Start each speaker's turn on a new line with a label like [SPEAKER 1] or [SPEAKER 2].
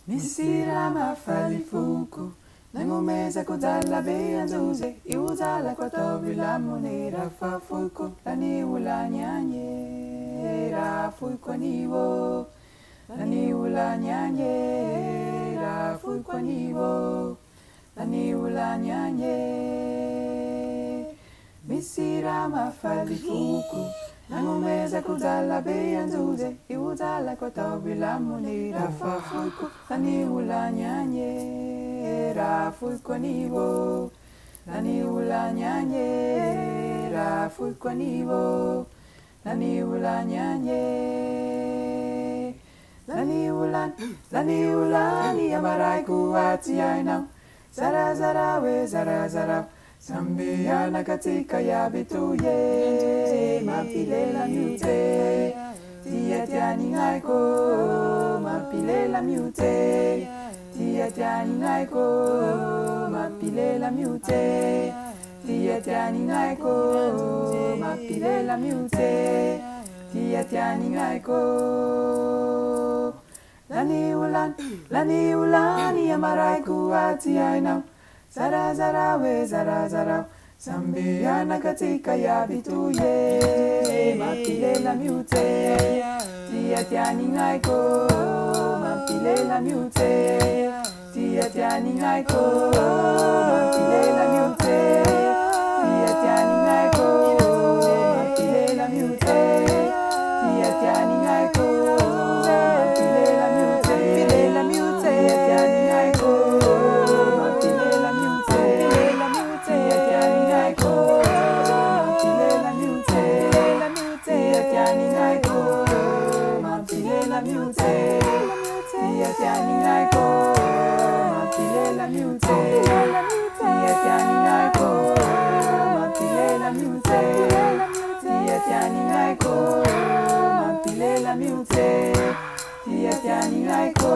[SPEAKER 1] Misira mafalifuku nangumeza kudala beanzuze iuzala kwa tobi la monera fafuku lani ulanyanye rafui kwa niwo lani ulanyanye rafui kwa niwo lani ulanyanye misira mafalifuku nangumeza kudala beanzuze iuzala kwa tobi la monera fafuku lani ulanyanye rafui kwa niwo lani ulanyanye rafui kwa niwo lani ulanyanye lani ulani amarai kuati aina zara zara we zara zara sambiana katika ya bituye mapilela mute tia tiani ngaiko mapilela mute tia tiani ngaiko mapilela mute tia tiani ngaiko mapilela mute tia tiani ngaiko lani ulani amarai kuati aina zara zara we zara zara sambiana katika ya bituye mapilela mute tia tiani ngaiko mapilela mute tia tiani ngaiko mapilela mute tia tiani ngaiko mapilela mute tia tiani ngaiko mapilela mute mapilela mute tia tiani ngaiko mapilela mute tia tiani ngaiko mapilela mute tia tiani ngaiko mapilela mute tia tiani ngaiko mapilela mute tia tiani ngaiko mapilela mute tia tiani ngaiko mapilela mute tia tiani ngaiko